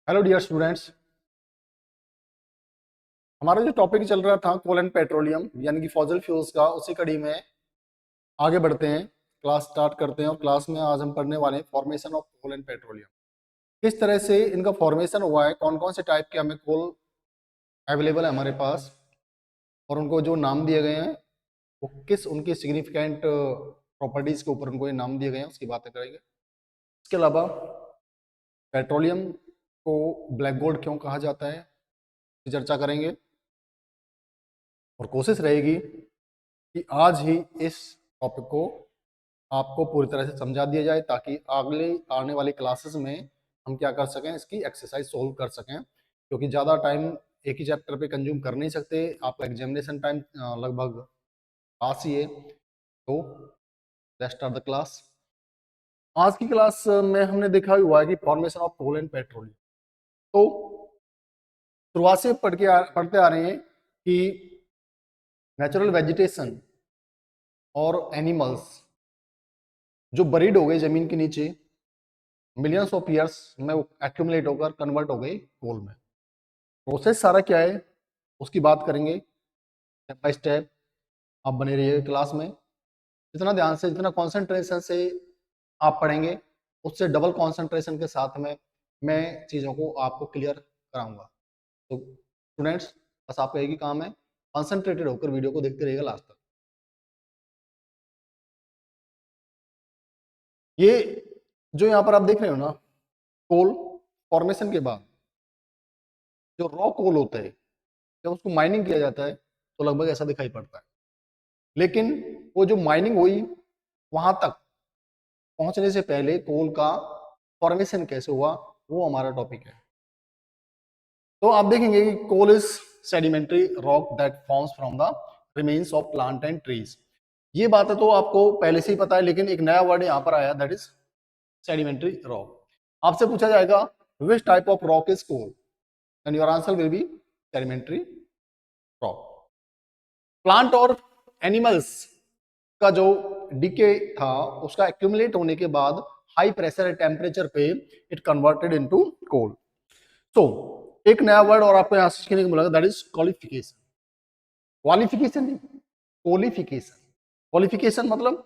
Hello dear students. हमारा जो topic चल रहा था कोल एंड पेट्रोलियम यानी कि फॉसिल फ्यूल्स का, उसी कड़ी में आगे बढ़ते हैं। क्लास स्टार्ट करते हैं और क्लास में आज हम पढ़ने वाले हैं formation of coal and petroleum. किस तरह से इनका फॉर्मेशन हुआ है, कौन कौन से टाइप के हमें कोल अवेलेबल है हमारे पास, और उनको जो नाम दिए गए हैं वो किस उनकी सिग्निफिकेंट प्रॉपर्टीज के ऊपर उनको ये नाम दिए गए हैं, उसकी बातें करेंगे। इसके अलावा पेट्रोलियम को ब्लैक गोल्ड क्यों कहा जाता है, इसकी चर्चा करेंगे। और कोशिश रहेगी कि आज ही इस टॉपिक को आपको पूरी तरह से समझा दिया जाए ताकि अगले आने वाली क्लासेस में हम क्या कर सकें, इसकी एक्सरसाइज सोल्व कर सकें, क्योंकि ज़्यादा टाइम एक ही चैप्टर पे कंज्यूम कर नहीं सकते। आपका एग्जामिनेशन टाइम लगभग पास ही है। तो लेट्स स्टार्ट द क्लास। आज की क्लास में हमने देखा हुआ है कि formation of coal and petroleum. तो शुरुआत से पढ़ते आ रहे हैं कि नेचुरल वेजिटेशन और एनिमल्स जो बरीड हो गए जमीन के नीचे मिलियंस ऑफ ईयर्स में, वो एक्यूमुलेट होकर कन्वर्ट हो गए कोल में। प्रोसेस सारा क्या है उसकी बात करेंगे स्टेप बाय स्टेप। आप बने रहिए क्लास में। जितना ध्यान से, जितना कंसंट्रेशन से आप पढ़ेंगे, उससे डबल कंसंट्रेशन के साथ में मैं चीज़ों को आपको क्लियर कराऊंगा। तो स्टूडेंट्स, बस आपका एक ही काम है, कंसंट्रेटेड होकर वीडियो को देखते रहिएगा लास्ट तक। ये जो यहाँ पर आप देख रहे हो ना, कोल फॉर्मेशन के बाद जो रॉ कोल होता है, जब उसको माइनिंग किया जाता है तो लगभग ऐसा दिखाई पड़ता है। लेकिन वो जो माइनिंग हुई, वहां तक पहुंचने से पहले कोल का फॉर्मेशन कैसे हुआ, वो हमारा टॉपिक है। तो आप देखेंगे कि coal is sedimentary rock that forms from the remains of plant and trees. ये बात है तो आपको पहले से ही पता है, लेकिन एक नया वर्ड यहाँ पर आया, दैट इज सेडिमेंट्री रॉक। आपसे पूछा जाएगा which type of rock is coal, and your answer will be sedimentary rock. Plant और एनिमल्स का जो डीके था, उसका एक्यूमुलेट होने के बाद हाई प्रेशर टेम्परेचर पे इट कन्वर्टेड इनटू कोल। तो एक नया वर्ड और आपको यहां सीखने को मिलेगा, दैट इज क्वालिफिकेशन। क्वालिफिकेशन नहीं, क्वालिफिकेशन। क्वालिफिकेशन मतलब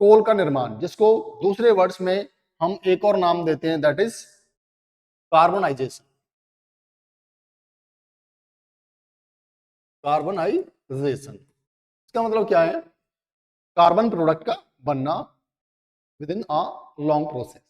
कोल का निर्माण, जिसको दूसरे वर्ड्स में हम एक और नाम देते हैं, दैट इज कार्बोनाइजेशन। कार्बोनाइजेशन इसका मतलब क्या है? कार्बन प्रोडक्ट का बनना within a long process.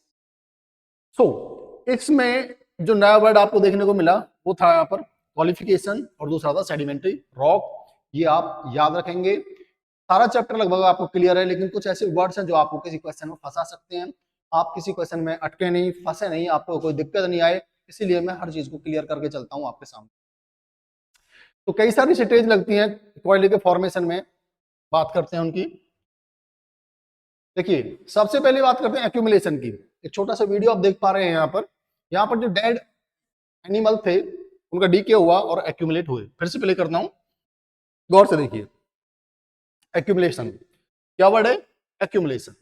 So इसमें जो नया वर्ड आपको देखने को मिला वो था यहाँ पर क्वालिफिकेशन, और दूसरा था सेडिमेंट्री रॉक। ये आप याद रखेंगे। सारा चैप्टर लगभग आपको क्लियर है, लेकिन कुछ ऐसे वर्ड्स हैं जो आपको किसी क्वेश्चन में फंसा सकते हैं। आप किसी क्वेश्चन में अटके नहीं, फंसे नहीं, आपको कोई दिक्कत नहीं आए, इसीलिए मैं हर चीज को क्लियर करके चलता हूँ आपके सामने। तो कई सारी स्टेज लगती हैं कोयले के फॉर्मेशन में, बात करते हैं उनकी। देखिए, सबसे पहले बात करते हैं एक्यूमुलेशन की। एक छोटा सा वीडियो आप देख पा रहे हैं यहाँ पर जो डेड एनिमल थे उनका डीके हुआ और एक्यूमुलेट हुए। फिर से प्ले करता हूं, गौर से देखिए। एक्यूमुलेशन क्या वर्ड है? एक्यूमुलेशन।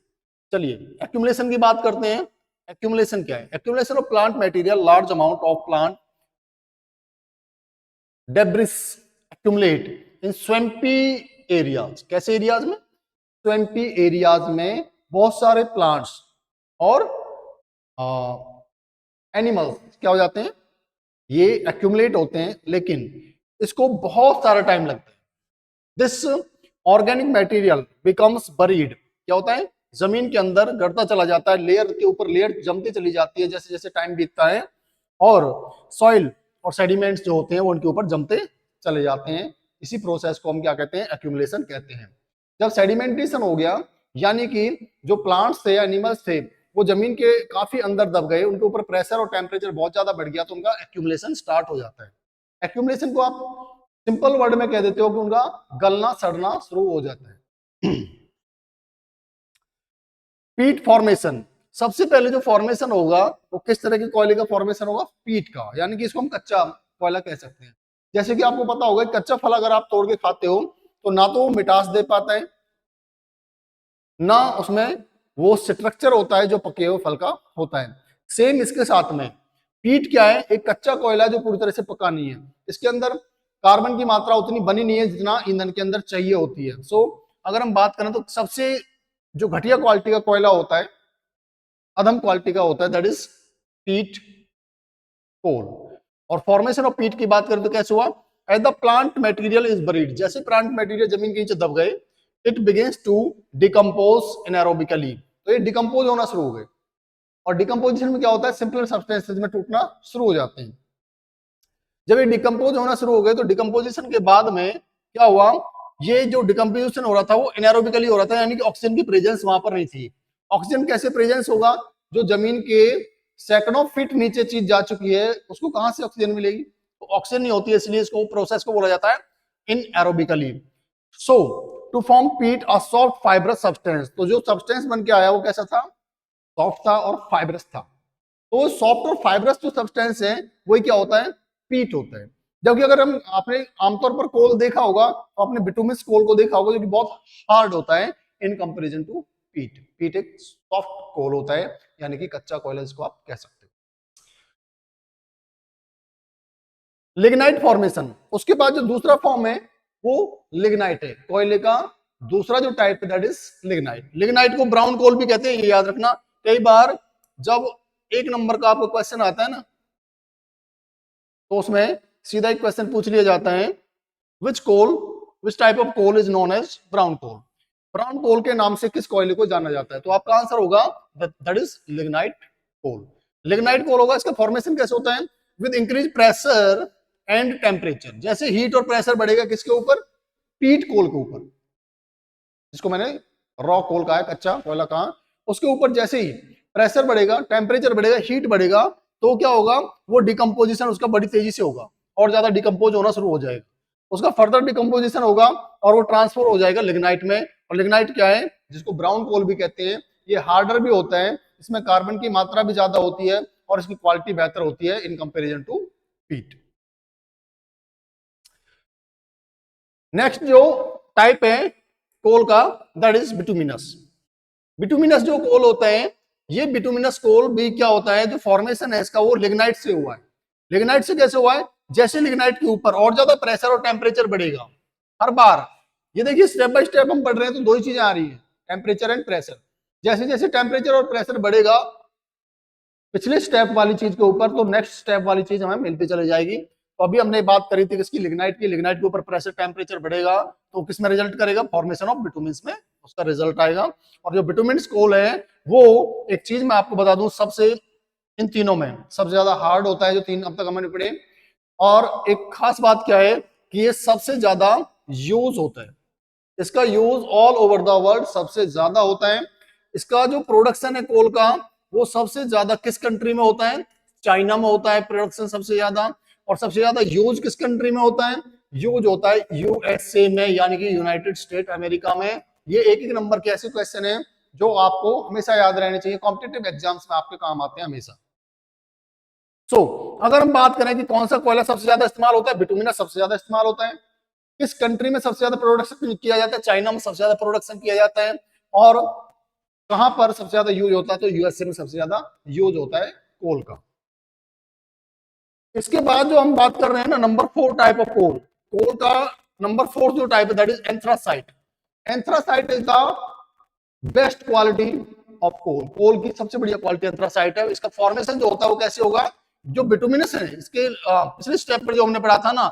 चलिए एक्यूमुलेशन की बात करते हैं। एक्यूमुलेशन क्या है? Accumulation of plant material, large amount of plant debris accumulate in swampy areas. कैसे एरियाज में? स्वैम्पी एरियाज में बहुत सारे प्लांट्स और एनिमल्स क्या हो जाते हैं, ये एक्यूमुलेट होते हैं, लेकिन इसको बहुत सारा टाइम लगता है। This organic material becomes buried. क्या होता है? जमीन के अंदर गड़ता चला जाता है, लेयर के ऊपर लेयर जमती चली जाती है जैसे जैसे टाइम बीतता है, और सॉइल और सेडिमेंट्स जो होते हैं वो उनके ऊपर जमते चले जाते हैं। इसी प्रोसेस को हम क्या कहते हैं? एक्यूमुलेशन कहते हैं। जब सेडिमेंटेशन हो गया, यानी कि जो प्लांट्स थे, एनिमल्स थे, वो जमीन के काफी अंदर दब गए, उनके ऊपर प्रेशर और टेम्परेचर बहुत ज्यादा बढ़ गया, तो उनका एक्यूमुलेशन स्टार्ट हो जाता है। एक्यूमुलेशन को आप सिंपल वर्ड में कह देते हो कि उनका गलना सड़ना शुरू हो जाता है। पीट फॉर्मेशन। सबसे पहले जो फॉर्मेशन होगा वो किस तरह के कोयले का फॉर्मेशन होगा? पीट का, यानी कि इसको हम कच्चा कोयला कह सकते हैं। जैसे कि आपको पता होगा, कच्चा फल अगर आप तोड़ के खाते हो तो ना तो वो मिठास दे पाता है, ना उसमें वो स्ट्रक्चर होता है जो पके हुए फल का होता है। सेम इसके साथ में पीट क्या है? एक कच्चा कोयला जो पूरी तरह से पका नहीं है, इसके अंदर कार्बन की मात्रा उतनी बनी नहीं है जितना ईंधन के अंदर चाहिए होती है। सो अगर हम बात करें तो सबसे जो घटिया क्वालिटी का कोयला होता है, अधम क्वालिटी का होता है, दैट इज पीट कोल। और फॉर्मेशन ऑफ पीट की बात करें तो कैसे हुआ? As the plant material is buried, जैसे प्लांट मटेरियल जमीन के नीचे दब गए, it begins to decompose anaerobically, तो ये डिकम्पोज होना शुरू हो गए। और डिकम्पोजिशन में क्या होता है? सिंपल सब्सटेंसेज में टूटना शुरू हो जाते हैं। जब ये डिकम्पोज होना शुरू हो गए तो डिकम्पोजिशन के बाद में क्या हुआ? ये जो डिकम्पोजिशन हो रहा था वो एनारोबिकली हो रहा था, यानी कि ऑक्सीजन की प्रेजेंस वहां पर नहीं थी। ऑक्सीजन कैसे प्रेजेंस होगा? जो जमीन के सैकड़ों फीट नीचे चीज जा चुकी है उसको कहां से ऑक्सीजन मिलेगी? तो ऑक्सीजन नहीं होती है, इसलिए इसको प्रोसेस को बोला जाता है इनएरोबिकली। सो टू फॉर्म पीट अ सॉफ्ट फाइब्रस सब्सटेंस, तो जो सब्सटेंस बन के आया वो कैसा था? सॉफ्ट था और फाइब्रस था। तो सॉफ्ट और फाइब्रस जो सब्सटेंस है वही क्या होता है? पीट होता है। जबकि अगर हम आपने आमतौर पर कोल देखा होगा तो आपने बिटुमिनस कोल को देखा होगा जो कि बहुत हार्ड होता है इन कंपैरिजन टू पीट। पीट एक सॉफ्ट कोल होता है, यानी कि कच्चा कोयला जिसको आप कह सकते हो। लिग्नाइट फॉर्मेशन, उसके बाद जो दूसरा फॉर्म है वो लिग्नाइट है। कोयले का दूसरा जो टाइप है दैट इज लिग्नाइट। लिग्नाइट को ब्राउन कोल भी कहते हैं, ये याद रखना। कई बार जब एक नंबर का आपको क्वेश्चन आता है ना तो उसमें सीधा एक क्वेश्चन पूछ लिया जाता है, which type of coal is known as brown coal. Brown coal के नाम से किस कोयले को जाना जाता है? तो आपका आंसर होगा that is lignite coal. Lignite coal होगा। इसका फॉर्मेशन कैसे होता है? With increase pressure and temperature, जैसे हीट और प्रेशर बढ़ेगा किसके ऊपर? पीट कोल के ऊपर, जिसको मैंने रॉ कोल कहा है, कच्चा कोयला कहा, उसके ऊपर जैसे ही प्रेशर बढ़ेगा, टेम्परेचर बढ़ेगा, हीट बढ़ेगा, तो क्या होगा? वो डिकम्पोजिशन उसका बड़ी तेजी से होगा और ज्यादा डिकम्पोज होना शुरू हो जाएगा। उसका फर्दर डिकम्पोजिशन होगा और वो ट्रांसफर हो जाएगा लिग्नाइट में। और लिग्नाइट क्या है? जिसको ब्राउन कोल भी कहते हैं। ये हार्डर भी होता है, इसमें कार्बन की मात्रा भी ज्यादा होती है और इसकी क्वालिटी बेहतर होती है इन कंपेरिजन टू पीट। नेक्स्ट जो टाइप है कोल का दैट इज बिटुमिनस। बिटुमिनस जो कोल होता है, ये बिटुमिनस कोल भी क्या होता है? जो फॉर्मेशन है इसका वो लिग्नाइट से हुआ है। लिग्नाइट से कैसे हुआ है? जैसे लिग्नाइट के ऊपर और ज्यादा प्रेशर और टेम्परेचर बढ़ेगा हर बार, ये देखिए स्टेप बाय स्टेप हम पढ़ रहे हैं तो दो ही चीजें आ रही है, टेम्परेचर एंड प्रेशर। जैसे जैसे टेम्परेचर और प्रेशर बढ़ेगा पिछले स्टेप वाली चीज के ऊपर, तो नेक्स्ट स्टेप वाली चीज हमें मिलती चली जाएगी। तो अभी हमने बात करी थी किसकी? लिग्नाइट की। लिग्नाइट के ऊपर प्रेशर टेम्परेचर बढ़ेगा तो किसमें रिजल्ट करेगा? फॉर्मेशन ऑफ बिटुमिन्स में उसका रिजल्ट आएगा। और जो बिटुमिन्स कोल है वो एक चीज मैं आपको बता दूं, सबसे इन तीनों में सबसे ज्यादा हार्ड होता है, जो तीन अब तक हमने पढ़े। और एक खास बात क्या है कि ये सबसे ज्यादा यूज होता है, इसका use all over the world सबसे ज्यादा होता है। इसका जो प्रोडक्शन है कोल का वो सबसे ज्यादा किस कंट्री में होता है? चाइना में होता है प्रोडक्शन सबसे ज्यादा। और सबसे ज्यादा यूज किस कंट्री में होता है? यूज होता है यूएसए में, यानी कि यूनाइटेड स्टेट अमेरिका में। ये एक एक नंबर के ऐसे क्वेश्चन है जो आपको हमेशा याद रहने चाहिए, कॉम्पिटिटिव एग्जाम्स में आपके काम आते हैं हमेशा। अगर हम बात करें कि कौन सा कोयला सबसे ज्यादा इस्तेमाल होता है, बिटुमिनस सबसे ज्यादा इस्तेमाल होता है। किस कंट्री में सबसे ज्यादा प्रोडक्शन किया जाता है? चाइना में सबसे ज्यादा प्रोडक्शन किया जाता है। और कहां पर सबसे ज्यादा यूज होता है? तो यूएसए में सबसे ज्यादा यूज होता है कोल का। इसके बाद जो हम बात कर रहे हैं ना, number 4 type of coal. Coal का नंबर 4 जो टाइप है that is anthracite. Anthracite is the best quality of coal. Coal की सबसे बढ़िया क्वालिटी एंथ्रासाइट है। इसका फॉर्मेशन जो होता है वो कैसे होगा? जो बिटुमिनस है इसके पिछले स्टेप पर जो हमने पढ़ा था ना,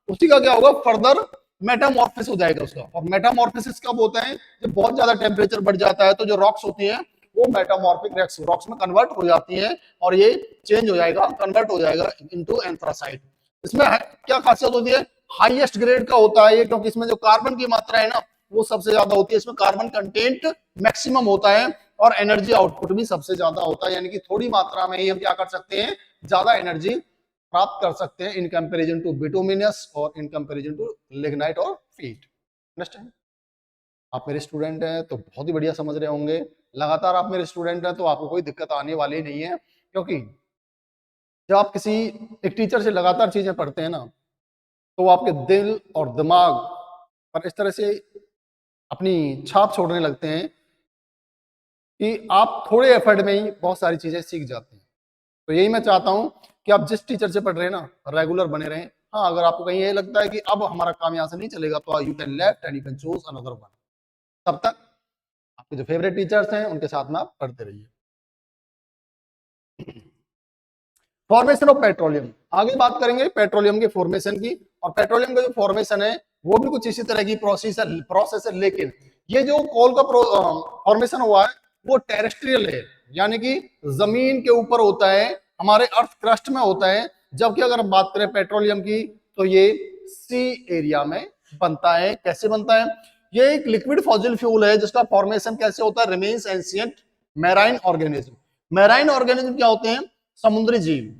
उसी का क्या होगा? फर्दर मेटामॉर्फिस हो जाएगा उसका। और मेटामॉर्फिस कब होता है? जब बहुत ज्यादा टेम्परेचर बढ़ जाता है तो जो रॉक्स होती हैं वो मेटामॉर्फिक रॉक्स में कन्वर्ट हो जाती हैं और ये चेंज हो जाएगा, कन्वर्ट हो जाएगा इनटू एंथ्रासाइट। इसमें क्या खासियत होती है? हाईएस्ट ग्रेड का होता है ये, क्योंकि इसमें जो कार्बन की मात्रा है ना वो सबसे ज्यादा होती है। इसमें कार्बन कंटेंट मैक्सिमम होता है और एनर्जी आउटपुट भी सबसे ज्यादा होता है, यानी कि थोड़ी मात्रा में ही हम क्या कर सकते हैं? ज्यादा एनर्जी प्राप्त कर सकते हैं इन कंपैरिजन टू बिटुमिनस और इन कंपैरिजन टू लिग्नाइट और पीट। अंडरस्टैंड? आप मेरे स्टूडेंट हैं तो बहुत ही बढ़िया समझ रहे होंगे। लगातार आप मेरे स्टूडेंट हैं तो आपको कोई दिक्कत आने वाली नहीं है, क्योंकि जब आप किसी एक टीचर से लगातार चीजें पढ़ते हैं ना तो वो आपके दिल और दिमाग पर इस तरह से अपनी छाप छोड़ने लगते हैं कि आप थोड़े एफर्ट में ही बहुत सारी चीजें सीख जाते हैं। तो यही मैं चाहता हूं कि आप जिस टीचर से पढ़ रहे हैं ना रेगुलर बने रहें। हाँ, अगर आपको कहीं ये लगता है कि अब हमारा काम यहाँ से नहीं चलेगा तो you can left and you can choose another one. तब तक आपके जो फेवरेट टीचर्स हैं उनके साथ में आप पढ़ते रहिए। फॉर्मेशन ऑफ पेट्रोलियम, आगे बात करेंगे पेट्रोलियम के फॉर्मेशन की। और पेट्रोलियम का जो फॉर्मेशन है वो भी कुछ इसी तरह की प्रोसेस है, लेकिन ये जो कोल का फॉर्मेशन हुआ है वो टेरेस्ट्रियल है, यानी कि जमीन के ऊपर होता है, हमारे अर्थ क्रस्ट में होता है। जबकि अगर हम बात करें पेट्रोलियम की तो ये सी एरिया में बनता है। कैसे बनता है? ये एक लिक्विड फॉसिल फ्यूल है जिसका फॉर्मेशन कैसे होता है? Remains ancient marine organism. Marine organism क्या होते हैं? समुद्री जीव।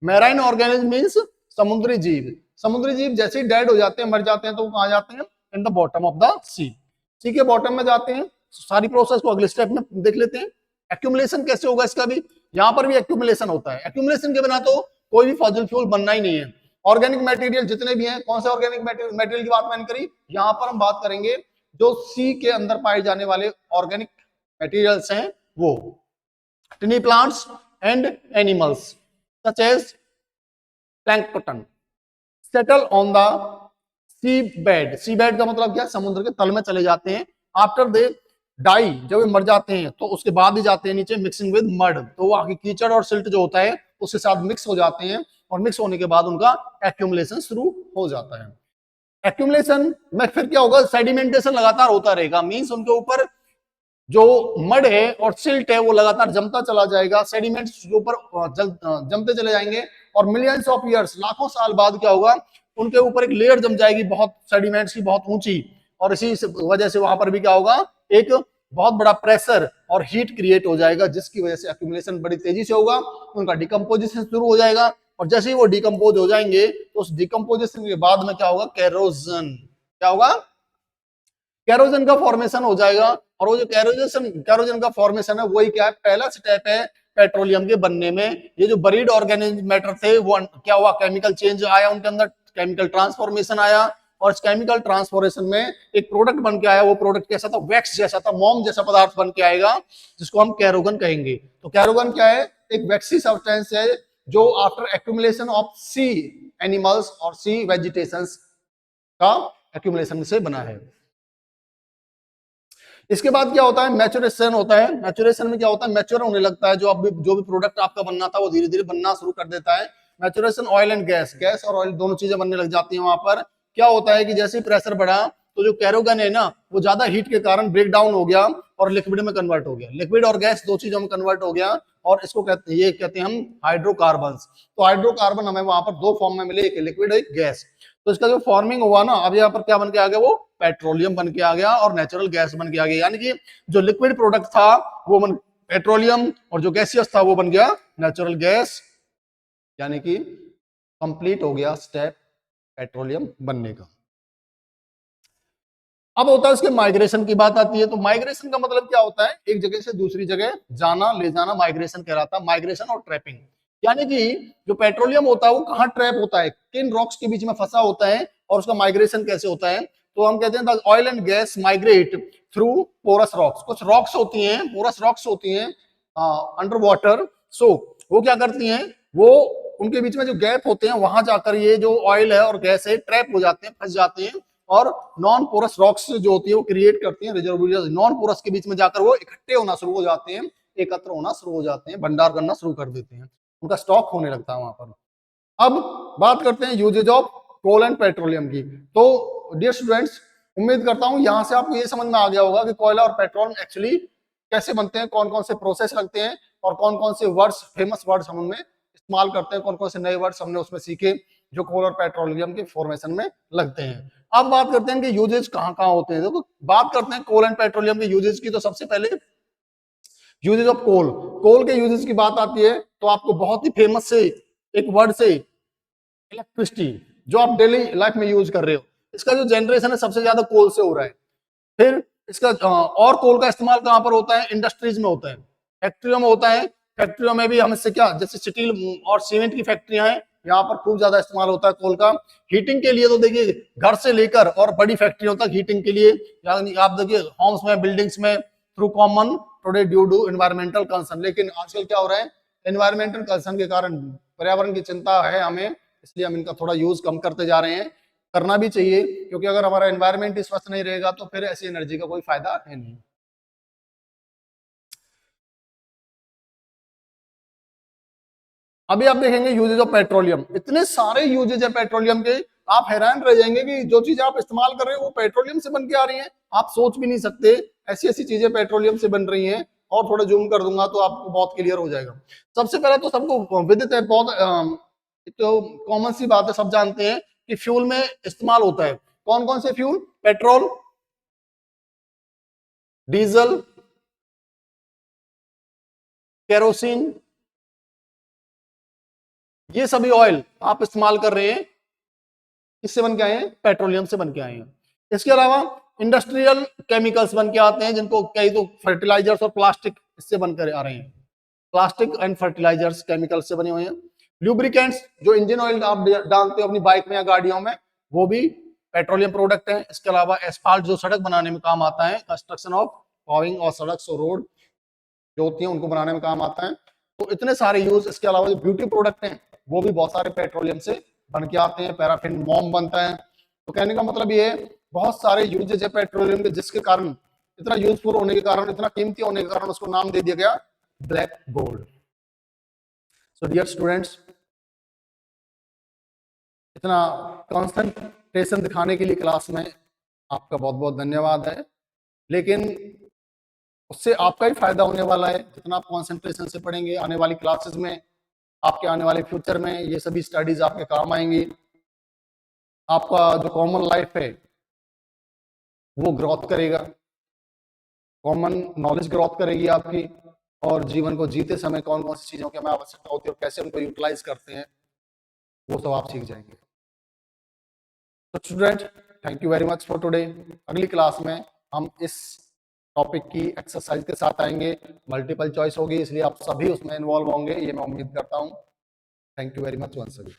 मैराइन ऑर्गेनिज्म मींस समुद्री जीव। समुद्री जीव जैसे ही डेड हो जाते हैं, मर जाते हैं, तो वो कहां जाते हैं? In the bottom of the sea. Sea के बॉटम में जाते हैं। सारी प्रोसेस को अगले स्टेप में देख लेते हैं। एक्यूमुलेशन कैसे होगा इसका भी? यहां पर भी एक्यूमुलेशन होता है। एक्यूमुलेशन के बिना तो कोई भी फॉसिल फ्यूल बनना ही नहीं है। ऑर्गेनिक मटेरियल जितने भी हैं, कौन से ऑर्गेनिक मटेरियल की बात मैंने करी? यहां पर हम बात करेंगे जो सी के अंदर पाए जाने वाले ऑर्गेनिक मटेरियल्स हैं वो। Tiny plants and animals such as plankton settle on the sea bed. Sea bed का मतलब क्या? समुद्र के तल में चले जाते हैं। आफ्टर दे डाई, जब वे मर जाते हैं तो उसके बाद ही जाते हैं नीचे, मिक्सिंग विद मड, तो वहां की कीचड़ और सिल्ट जो होता है उसके साथ मिक्स हो जाते हैं, और मिक्स होने के बाद उनका एक्यूमुलेशन शुरू हो जाता है। एक्यूमुलेशन में फिर क्या होगा? सेडिमेंटेशन लगातार होता रहेगा। मींस उनके ऊपर जो मड है और सिल्ट है वो लगातार जमता चला जाएगा, सेडिमेंट्स के ऊपर जमते चले जाएंगे, और मिलियंस ऑफ ईयर्स, लाखों साल बाद क्या होगा? उनके ऊपर एक लेयर जम जाएगी बहुत सेडिमेंट्स की, बहुत ऊंची, और इसी वजह से वहां पर भी क्या होगा? एक बहुत बड़ा प्रेशर और हीट क्रिएट हो जाएगा, जिसकी वजह से एक्यूमुलेशन बड़ी तेजी से होगा, उनका डिकम्पोजिशन शुरू हो जाएगा, और जैसे ही वो डिकम्पोज हो जाएंगे तो उस डिकम्पोजिशन के बाद में क्या होगा? कैरोजन। क्या होगा? कैरोजन का फॉर्मेशन हो जाएगा। और वो जो कैरोजन का फॉर्मेशन है वही क्या है? पहला स्टेप है पेट्रोलियम के बनने में। ये जो बरीड ऑर्गेनिज्म मैटर थे वो क्या हुआ? केमिकल चेंज आया उनके अंदर, केमिकल ट्रांसफॉर्मेशन आया, और इस केमिकल ट्रांसफॉर्मेशन में एक प्रोडक्ट बन के आया। वो प्रोडक्ट कैसा था? वैक्स जैसा था, मोम जैसा पदार्थ बन के आएगा, जिसको हम कैरोगन कहेंगे। तो कैरोगन क्या है? एक वैक्सी सब्सटेंस है जो after accumulation of sea animals और सी वेजिटेशंस का एक्यूमुलेशन से बना है। इसके बाद क्या होता है? मैच्योरेशन होता है। मैच्योरेशन में क्या होता है? मैच्योर होने लगता है जो भी प्रोडक्ट आपका बनना था वो धीरे धीरे बनना शुरू कर देता है। Maturation oil and gas, gas और ऑयल दोनों चीजें बनने लग जाती हैं। वहां पर क्या होता है कि जैसे ही प्रेशर बढ़ा तो जो कैरोगन है ना वो ज्यादा हीट के कारण ब्रेक डाउन हो गया और लिक्विड में कन्वर्ट हो गया। लिक्विड और गैस दो चीजों में कन्वर्ट हो गया, और इसको कहते हैं हम हाइड्रोकार्बन्स। तो हाइड्रोकार्बन हमें वहां पर दो फॉर्म में मिले, एक लिक्विड एक गैस। तो इसका जो फॉर्मिंग हुआ ना, अब यहाँ पर क्या बन के आ गया? वो पेट्रोलियम बन के आ गया और नेचुरल गैस बन के आ गया। यानी कि जो लिक्विड प्रोडक्ट था वो बन पेट्रोलियम, और जो गैसियस था वो बन गया नेचुरल गैस। यानी कि कंप्लीट हो गया स्टेप पेट्रोलियम बनने का। अब होता है इसके माइग्रेशन की बात आती है। तो माइग्रेशन का मतलब क्या होता है? एक जगह से दूसरी जगह जाना, ले जाना, माइग्रेशन कहलाता है। माइग्रेशन और ट्रैपिंग, यानी कि जो पेट्रोलियम होता है वो कहाँ ट्रैप होता है, किन रॉक्स के बीच में फंसा होता है, और उसका माइग्रेशन कैसे होता है। तो हम कहते हैं oil and gas migrate through porous rocks. कुछ रॉक्स होती हैं, पोरस रॉक्स होती हैं अंडर वाटर। सो वो क्या करती हैं? वो उनके बीच में जो गैप होते हैं वहां जाकर ये जो ऑयल है और गैस है ट्रैप हो जाते हैं, फंस जाते हैं, और नॉन पोरस रॉक्स जो होती है वो क्रिएट करती हैं रिजर्वोयर। नॉन पोरस के बीच में जाकर वो इकट्ठे होना शुरू हो जाते हैं, एकत्र होना शुरू हो जाते हैं, भंडार करना शुरू कर देते हैं, उनका स्टॉक होने लगता है वहां पर। अब बात करते हैं usages of coal and petroleum की। तो डियर स्टूडेंट्स, उम्मीद करता हूं यहां से आपको ये समझ में आ गया होगा कि कोयला और पेट्रोल एक्चुअली कैसे बनते हैं, कौन कौन से प्रोसेस लगते हैं, और कौन कौन से वर्ड्स, फेमस वर्ड्स हम उनमें इस्तेमाल करते हैं, कौन कौन से नए वर्ड्स हमने उसमें सीखे जो कोल और पेट्रोलियम के फॉर्मेशन में लगते हैं। अब बात करते हैं कि यूजेज कहाँ कहाँ होते हैं। देखो बात करते हैं कोल एंड पेट्रोलियम के यूजेज की। तो सबसे पहले यूजेज ऑफ कोल, कोल के यूजेज की बात आती है तो आपको बहुत ही फेमस से एक वर्ड से इलेक्ट्रिसिटी, जो आप डेली लाइफ में यूज कर रहे हो, इसका जो जनरेशन है सबसे ज्यादा कोल से हो रहा है। फिर इसका और कोल का इस्तेमाल कहां पर होता है? इंडस्ट्रीज में होता है, फैक्ट्रियों में होता है। फैक्ट्रियों में भी हम इससे क्या, जैसे स्टील और सीमेंट की फैक्ट्रियां हैं, यहाँ पर खूब ज्यादा इस्तेमाल होता है कोल का। हीटिंग के लिए तो देखिए घर से लेकर और बड़ी फैक्ट्रियों तक हीटिंग के लिए, यानी आप देखिए होम्स में, बिल्डिंग्स में, through common today due to environmental concern. लेकिन आजकल क्या हो रहा है? एनवायरमेंटल कंसर्न के कारण पर्यावरण की चिंता है हमें, इसलिए हम इनका थोड़ा यूज कम करते जा रहे हैं। करना भी चाहिए, क्योंकि अगर हमारा एनवायरनमेंट ही स्वस्थ नहीं रहेगा तो फिर ऐसी एनर्जी का कोई फायदा है नहीं। अभी आप देखेंगे यूजेज ऑफ पेट्रोलियम, इतने सारे यूजेज है पेट्रोलियम के, आप हैरान रह जाएंगे कि जो चीजें आप इस्तेमाल कर रहे हो वो पेट्रोलियम से बन के आ रही हैं, आप सोच भी नहीं सकते ऐसी ऐसी चीजें पेट्रोलियम से बन रही हैं। और थोड़ा जूम कर दूंगा तो आपको बहुत क्लियर हो जाएगा। सबसे पहले तो सबको विदित है, बहुत तो कॉमन सी बात है, सब जानते हैं कि फ्यूल में इस्तेमाल होता है। कौन कौन से फ्यूल? पेट्रोल, डीजल, केरोसिन, ये सभी ऑयल आप इस्तेमाल कर रहे हैं, किससे बन के आए हैं? पेट्रोलियम से बन के आए हैं। इसके अलावा इंडस्ट्रियल केमिकल्स बन के आते हैं, जिनको कई तो फर्टिलाइजर्स और प्लास्टिक इससे बनकर आ रहे हैं। प्लास्टिक एंड फर्टिलाइजर्स केमिकल से बने हुए हैं। लुब्रिकेंट्स, जो इंजन ऑयल आप डालते हो अपनी बाइक में या गाड़ियों में, वो भी पेट्रोलियम प्रोडक्ट है। इसके अलावा एस्फाल्ट, जो सड़क बनाने में काम आता है, कंस्ट्रक्शन ऑफ पाविंग और सड़क और रोड जो होती है उनको बनाने में काम आता है। तो इतने सारे यूज। इसके अलावा जो ब्यूटी प्रोडक्ट हैं वो भी बहुत सारे पेट्रोलियम से बन के आते हैं। पैराफिन, मोम बनता है। तो कहने का मतलब ये है, बहुत सारे यूजेज है पेट्रोलियम के, जिसके कारण, इतना यूजफुल होने के कारण, इतना कीमती होने के कारण उसको नाम दे दिया गया black gold. So dear students, इतना कंसंट्रेशन दिखाने के लिए क्लास में आपका बहुत बहुत धन्यवाद है। लेकिन उससे आपका ही फायदा होने वाला है, जितना आप कंसंट्रेशन से पढ़ेंगे आने वाली क्लासेस में, आपके आने वाले फ्यूचर में ये सभी स्टडीज आपके काम आएंगी। आपका जो कॉमन लाइफ है वो ग्रोथ करेगा, कॉमन नॉलेज ग्रोथ करेगी आपकी, और जीवन को जीते समय कौन कौन सी चीजों की हमें आवश्यकता होती है और कैसे उनको यूटिलाइज करते हैं, वो सब आप सीख जाएंगे। तो student, thank you very much for today. अगली क्लास में हम इस टॉपिक की एक्सरसाइज के साथ आएंगे। मल्टीपल चॉइस होगी, इसलिए आप सभी उसमें इन्वॉल्व होंगे, ये मैं उम्मीद करता हूँ। Thank you very much once again.